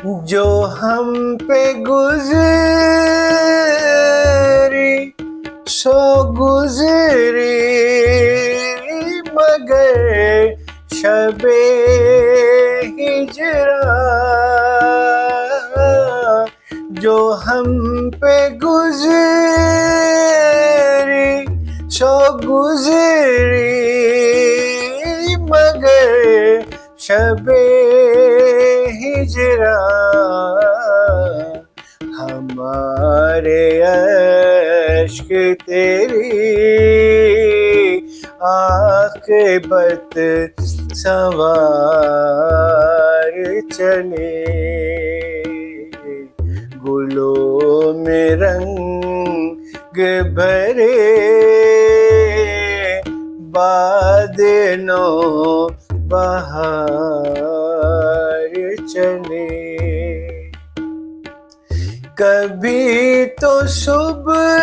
जो हम पे गुजरी सो गुजरी, मगर शबे हिजरा। जो हम पे गुजरी सो गुजरी, मगर शबे हिजरा। हमारे अश्क तेरी आक़िबत सवार चले। गुलों में रंग भरे बादलों बहार चले। कभी तो सुबह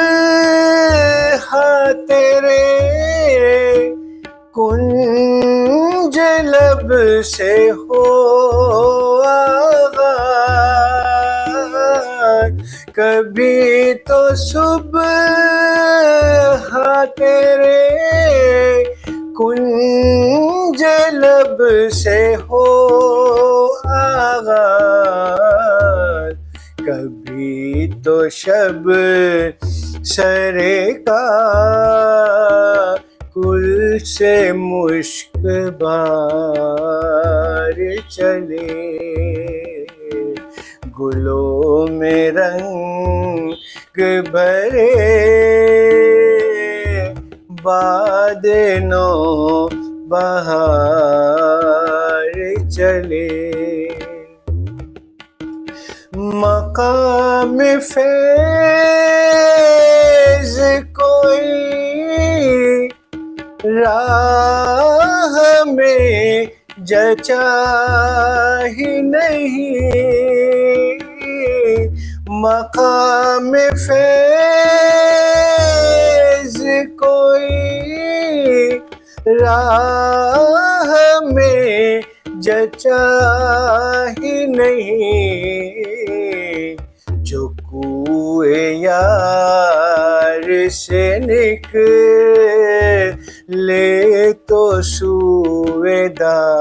तेरे कुंज लब से हो आगाज़, कभी तो सुबह तेरे कुंज लब से हो आगाज़। कभी तो शब सरे का कुल से मुश्क बार चले। गुलों में रंग भरे बादलों बहार चले। मकाम फैज़ कोई राह में जचा ही नहीं। मकाम फैज़ कोई राह में जचा ही नहीं। जो कुए यार से निकले तो सूएदार